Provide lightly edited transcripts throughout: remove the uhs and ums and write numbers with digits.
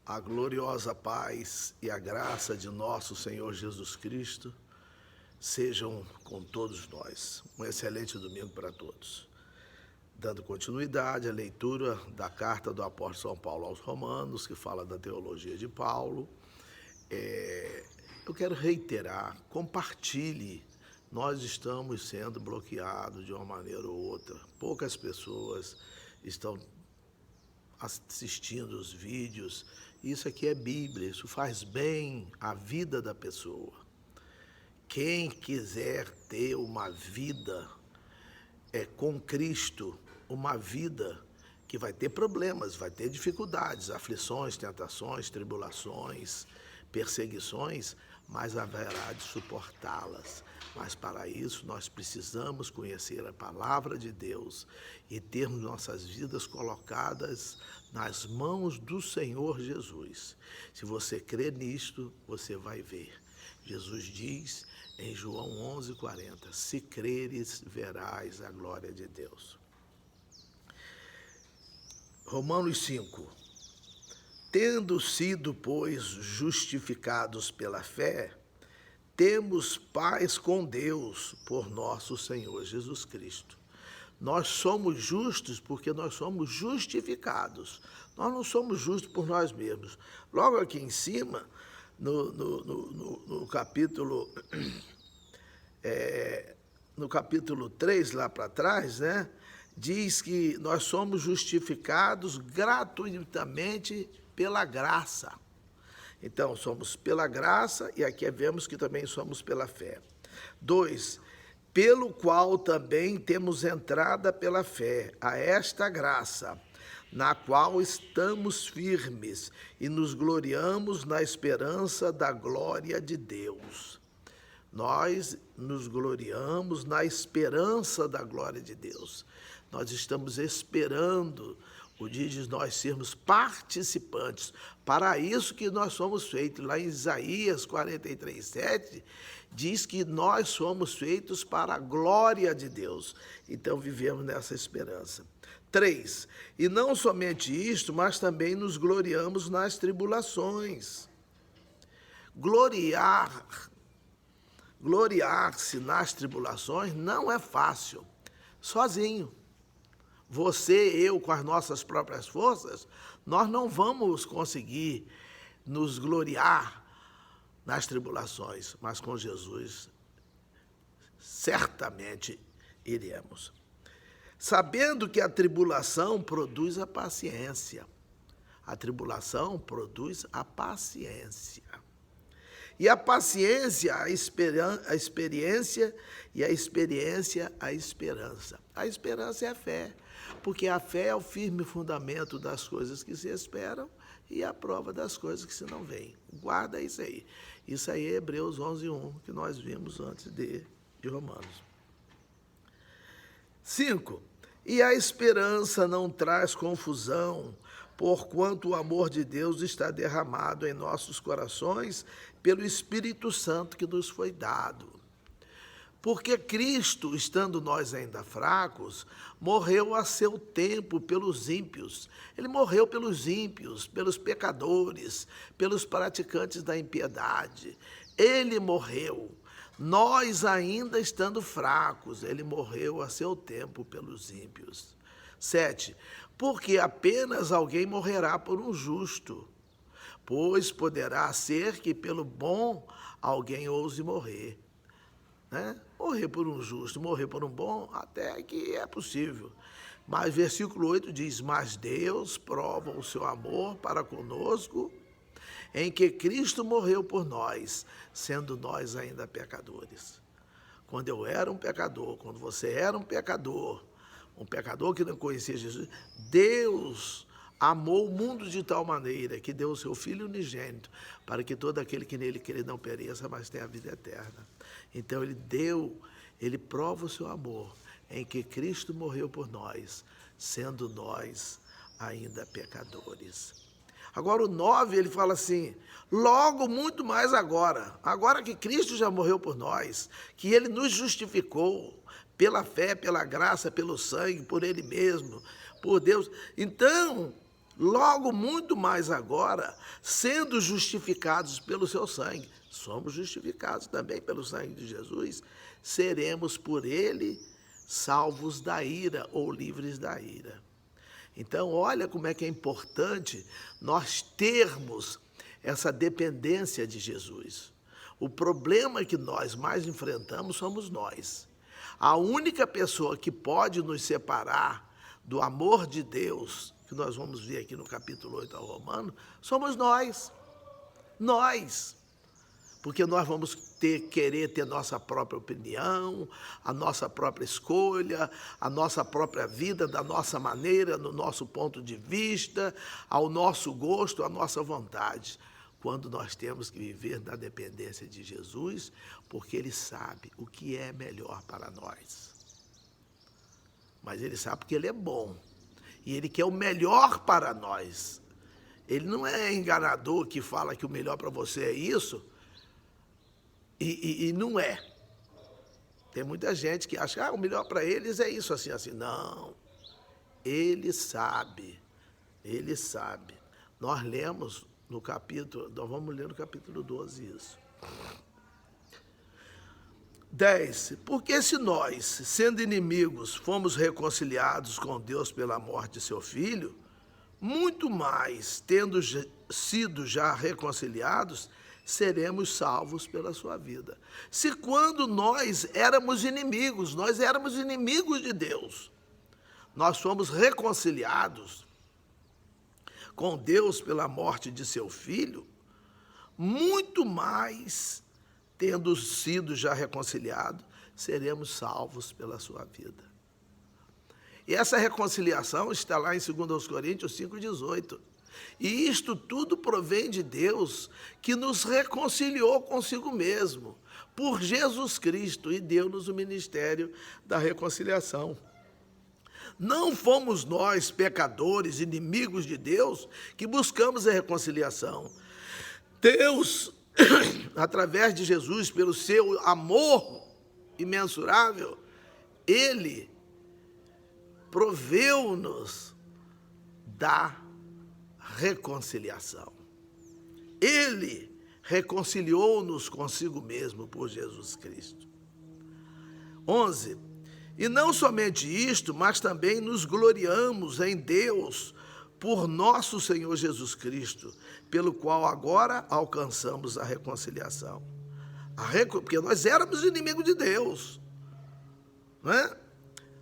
A gloriosa paz e a graça de nosso Senhor Jesus Cristo sejam com todos nós. Um excelente domingo para todos. Dando continuidade à leitura da carta do apóstolo São Paulo aos Romanos, que fala da teologia de Paulo, eu quero reiterar, compartilhe. Nós estamos sendo bloqueados de uma maneira ou outra. Poucas pessoas estão assistindo os vídeos. Isso aqui é Bíblia, isso faz bem à vida da pessoa. Quem quiser ter uma vida com Cristo, uma vida que vai ter problemas, vai ter dificuldades, aflições, tentações, tribulações, perseguições, mas haverá de suportá-las. Mas para isso nós precisamos conhecer a palavra de Deus e termos nossas vidas colocadas nas mãos do Senhor Jesus. Se você crer nisto, você vai ver. Jesus diz em João 11:40, se creres, verás a glória de Deus. Romanos 5. Tendo sido, pois, justificados pela fé, temos paz com Deus por nosso Senhor Jesus Cristo. Nós somos justos porque nós somos justificados. Nós não somos justos por nós mesmos. Logo aqui em cima, no capítulo 3, lá para trás, né, diz que nós somos justificados gratuitamente pela graça. Então, somos pela graça e aqui vemos que também somos pela fé. 2, pelo qual também temos entrada pela fé a esta graça, na qual estamos firmes e nos gloriamos na esperança da glória de Deus. Nós nos gloriamos na esperança da glória de Deus. Nós estamos esperando o dia de nós sermos participantes. Para isso que nós somos feitos. Lá em Isaías 43:7, diz que nós somos feitos para a glória de Deus. Então vivemos nessa esperança. 3, e não somente isto, mas também nos gloriamos nas tribulações. Gloriar-se nas tribulações não é fácil, sozinho. Você, eu, com as nossas próprias forças, nós não vamos conseguir nos gloriar nas tribulações, mas com Jesus certamente iremos. Sabendo que a tribulação produz a paciência. A tribulação produz a paciência. E a paciência, a experiência, e a experiência, a esperança. A esperança é a fé, porque a fé é o firme fundamento das coisas que se esperam e a prova das coisas que se não veem. Guarda isso aí. Isso aí é Hebreus 11:1, que nós vimos antes de Romanos. 5. E a esperança não traz confusão, porquanto o amor de Deus está derramado em nossos corações pelo Espírito Santo que nos foi dado. Porque Cristo, estando nós ainda fracos, morreu a seu tempo pelos ímpios. Ele morreu pelos ímpios, pelos pecadores, pelos praticantes da impiedade. Ele morreu. Nós ainda estando fracos, ele morreu a seu tempo pelos ímpios. 7. Porque apenas alguém morrerá por um justo, pois poderá ser que pelo bom alguém ouse morrer. Né? Morrer por um justo, morrer por um bom, até que é possível. Mas versículo 8 diz, mas Deus prova o seu amor para conosco, em que Cristo morreu por nós, sendo nós ainda pecadores. Quando eu era um pecador, quando você era um pecador que não conhecia Jesus, Deus amou o mundo de tal maneira que deu o seu Filho unigênito, para que todo aquele que nele crê não pereça, mas tenha a vida eterna. Então ele prova o seu amor, em que Cristo morreu por nós, sendo nós ainda pecadores. Agora o 9, ele fala assim, logo muito mais agora que Cristo já morreu por nós, que ele nos justificou pela fé, pela graça, pelo sangue, por ele mesmo, por Deus. Então, Logo, muito mais agora, sendo justificados pelo seu sangue, somos justificados também pelo sangue de Jesus, seremos por ele salvos da ira ou livres da ira. Então, olha como é que é importante nós termos essa dependência de Jesus. O problema que nós mais enfrentamos somos nós. A única pessoa que pode nos separar do amor de Deus, que nós vamos ver aqui no capítulo 8 ao Romano, somos nós. Nós. Porque nós vamos querer ter nossa própria opinião, a nossa própria escolha, a nossa própria vida, da nossa maneira, no nosso ponto de vista, ao nosso gosto, à nossa vontade. Quando nós temos que viver na dependência de Jesus, porque Ele sabe o que é melhor para nós. Mas Ele sabe porque Ele é bom. E Ele quer o melhor para nós. Ele não é enganador que fala que o melhor para você é isso, e não é. Tem muita gente que acha que o melhor para eles é isso, assim, assim. Não. Ele sabe. Ele sabe. Nós lemos no capítulo, nós vamos ler no capítulo 12 isso. 10. Porque se nós, sendo inimigos, fomos reconciliados com Deus pela morte de seu Filho, muito mais, tendo sido já reconciliados, seremos salvos pela sua vida. Se quando nós éramos inimigos de Deus, nós fomos reconciliados com Deus pela morte de seu Filho, muito mais, tendo sido já reconciliados, seremos salvos pela sua vida. E essa reconciliação está lá em 2 Coríntios 5,18. E isto tudo provém de Deus, que nos reconciliou consigo mesmo, por Jesus Cristo, e deu-nos o ministério da reconciliação. Não fomos nós, pecadores, inimigos de Deus, que buscamos a reconciliação. Deus, através de Jesus, pelo seu amor imensurável, Ele proveu-nos da reconciliação. Ele reconciliou-nos consigo mesmo por Jesus Cristo. 11. E não somente isto, mas também nos gloriamos em Deus por nosso Senhor Jesus Cristo, pelo qual agora alcançamos a reconciliação. Porque nós éramos inimigos de Deus, não é?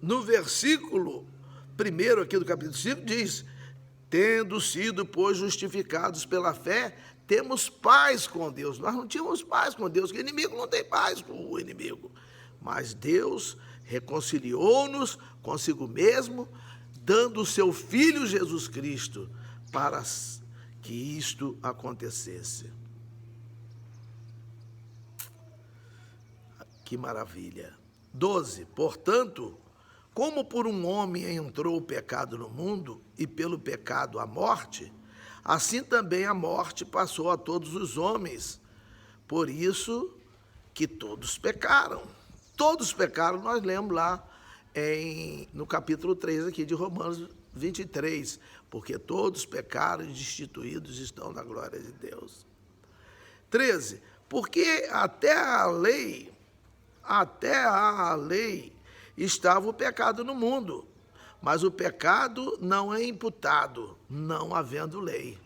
No versículo 1 aqui do capítulo 5 diz: tendo sido, pois, justificados pela fé, temos paz com Deus. Nós não tínhamos paz com Deus, porque o inimigo não tem paz com o inimigo. Mas Deus reconciliou-nos consigo mesmo, dando o seu Filho Jesus Cristo para que isto acontecesse. Que maravilha. 12. Portanto, como por um homem entrou o pecado no mundo, e pelo pecado a morte, assim também a morte passou a todos os homens. Por isso que todos pecaram. Todos pecaram, nós lemos lá no capítulo 3 aqui de Romanos 23. Porque todos pecaram e destituídos estão da glória de Deus. 13. Porque até a lei estava o pecado no mundo, mas o pecado não é imputado, não havendo lei.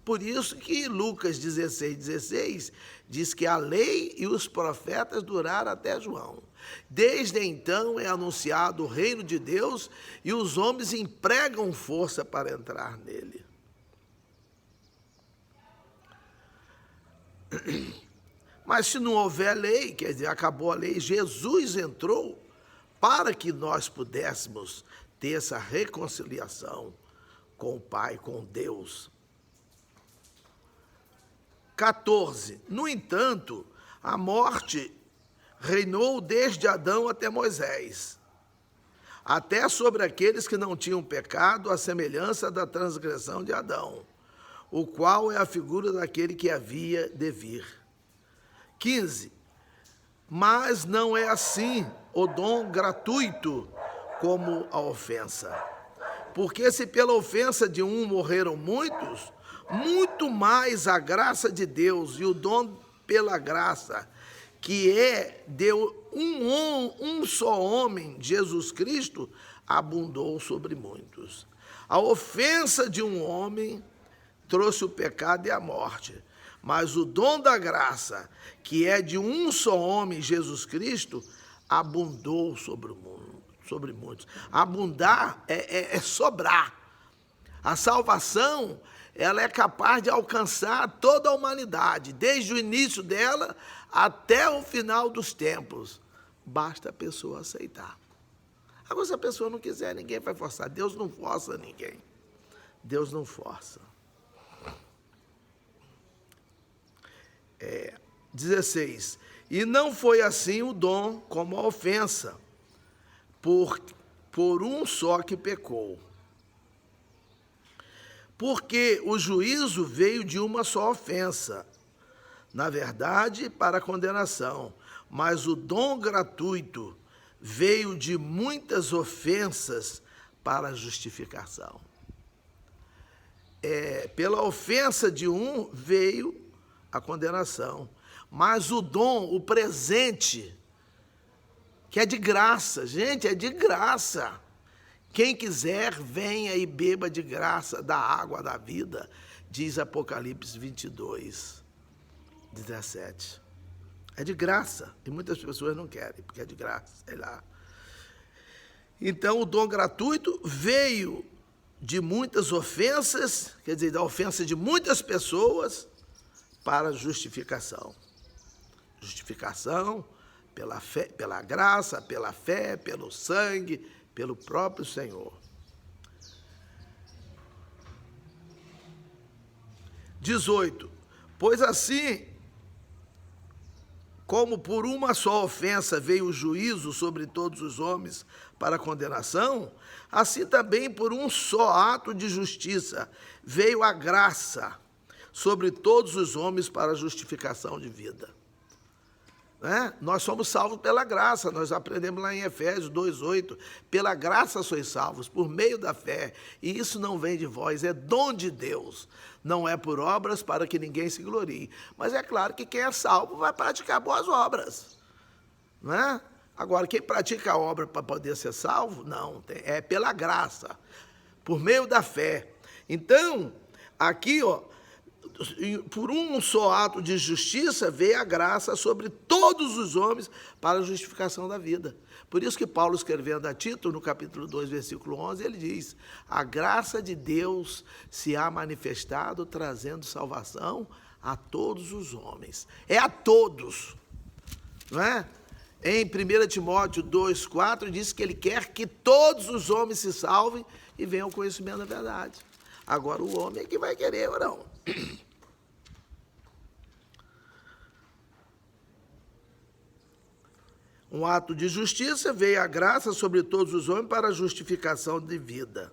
Por isso que Lucas 16,16 diz que a lei e os profetas duraram até João. Desde então é anunciado o reino de Deus e os homens empregam força para entrar nele. Mas se não houver lei, quer dizer, acabou a lei, Jesus entrou para que nós pudéssemos ter essa reconciliação com o Pai, com Deus. 14. No entanto, a morte reinou desde Adão até Moisés, até sobre aqueles que não tinham pecado, à semelhança da transgressão de Adão, o qual é a figura daquele que havia de vir. 15. Mas não é assim o dom gratuito como a ofensa. Porque se pela ofensa de um morreram muitos, muito mais a graça de Deus e o dom pela graça, deu um só homem, Jesus Cristo, abundou sobre muitos. A ofensa de um homem trouxe o pecado e a morte, mas o dom da graça, que é de um só homem, Jesus Cristo, abundou sobre o mundo, sobre muitos. Abundar é sobrar. A salvação, ela é capaz de alcançar toda a humanidade, desde o início dela até o final dos tempos. Basta a pessoa aceitar. Agora, se a pessoa não quiser, ninguém vai forçar. Deus não força ninguém. Deus não força. 16. E não foi assim o dom como a ofensa, por um só que pecou. Porque o juízo veio de uma só ofensa, na verdade, para a condenação, mas o dom gratuito veio de muitas ofensas para a justificação. Pela ofensa de um veio a condenação, mas o dom, o presente, que é de graça, gente, é de graça. Quem quiser, venha e beba de graça da água da vida, diz Apocalipse 22, 17. É de graça, e muitas pessoas não querem, porque é de graça, sei lá. Então, o dom gratuito veio de muitas ofensas, quer dizer, da ofensa de muitas pessoas, para a justificação. Justificação pela fé, pela graça, pela fé, pelo sangue, pelo próprio Senhor. 18. Pois assim, como por uma só ofensa veio o juízo sobre todos os homens para a condenação, assim também por um só ato de justiça veio a graça sobre todos os homens para a justificação de vida. Nós somos salvos pela graça, nós aprendemos lá em Efésios 2,8, pela graça sois salvos, por meio da fé, e isso não vem de vós, é dom de Deus, não é por obras para que ninguém se glorie, mas é claro que quem é salvo vai praticar boas obras, não é? Agora, quem pratica a obra para poder ser salvo, não, é pela graça, por meio da fé. Então, aqui, por um só ato de justiça veio a graça sobre todos os homens para a justificação da vida. Por isso que Paulo, escrevendo a Tito, no capítulo 2, versículo 11, ele diz: a graça de Deus se há manifestado, trazendo salvação a todos os homens. É a todos, não é? Em 1 Timóteo 2,4, diz que ele quer que todos os homens se salvem e venham ao conhecimento da verdade. Agora, o homem é que vai querer ou não. Um ato de justiça veio a graça sobre todos os homens para a justificação de vida.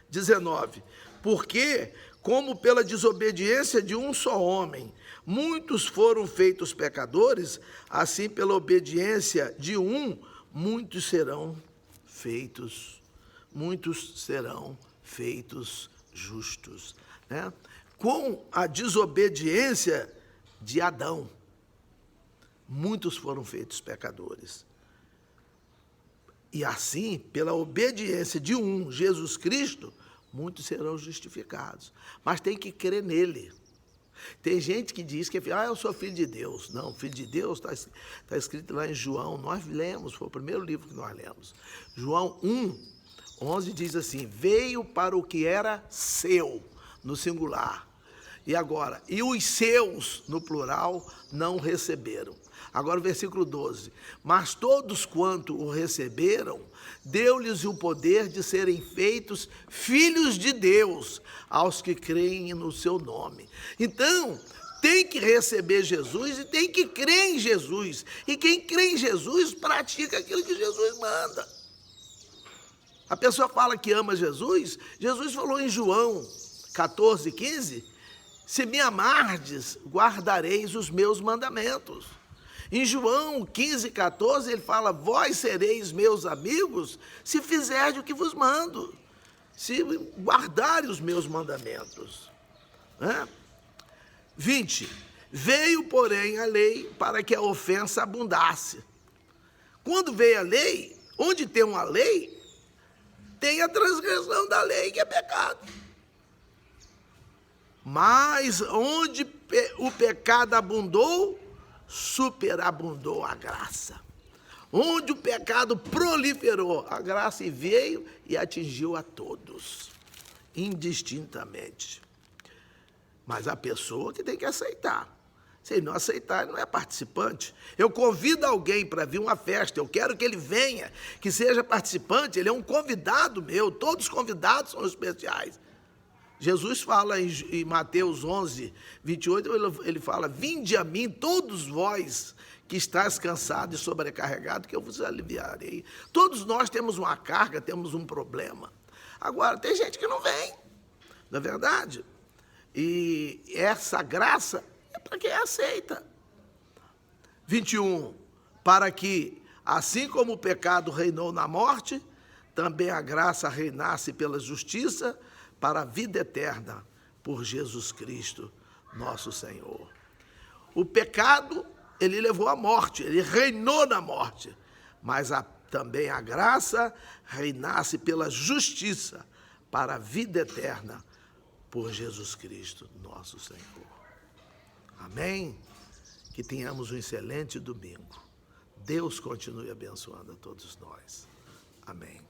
19. Porque, como pela desobediência de um só homem, muitos foram feitos pecadores, assim pela obediência de um, muitos serão feitos justos. Né? Com a desobediência de Adão, muitos foram feitos pecadores. E assim, pela obediência de um, Jesus Cristo, muitos serão justificados. Mas tem que crer nele. Tem gente que diz que eu sou filho de Deus. Não, filho de Deus está escrito lá em João. Nós lemos, foi o primeiro livro que nós lemos. João 1:11 diz assim: veio para o que era seu, no singular. E agora, e os seus, no plural, não receberam. Agora o versículo 12. Mas todos quanto o receberam, deu-lhes o poder de serem feitos filhos de Deus, aos que creem no seu nome. Então, tem que receber Jesus e tem que crer em Jesus. E quem crê em Jesus, pratica aquilo que Jesus manda. A pessoa fala que ama Jesus, Jesus falou em João 14:15, se me amardes, guardareis os meus mandamentos. Em João 15:14, ele fala, vós sereis meus amigos, se fizerdes o que vos mando. se guardarem os meus mandamentos. 20. Veio, porém, a lei para que a ofensa abundasse. Quando veio a lei, onde tem uma lei, tem a transgressão da lei, que é pecado. Mas onde o pecado abundou, superabundou a graça. Onde o pecado proliferou, a graça veio e atingiu a todos, indistintamente. Mas a pessoa que tem que aceitar. Se ele não aceitar, ele não é participante. Eu convido alguém para vir uma festa, eu quero que ele venha, que seja participante, ele é um convidado meu, todos os convidados são especiais. Jesus fala em Mateus 11, 28, ele fala: vinde a mim todos vós que estáis cansados e sobrecarregados, que eu vos aliviarei. Todos nós temos uma carga, temos um problema. Agora, tem gente que não vem, não é verdade? E essa graça é para quem aceita. 21, para que, assim como o pecado reinou na morte, também a graça reinasse pela justiça, para a vida eterna, por Jesus Cristo, nosso Senhor. O pecado, ele levou à morte, ele reinou na morte, mas também a graça reinasse pela justiça, para a vida eterna, por Jesus Cristo, nosso Senhor. Amém? Que tenhamos um excelente domingo. Deus continue abençoando a todos nós. Amém.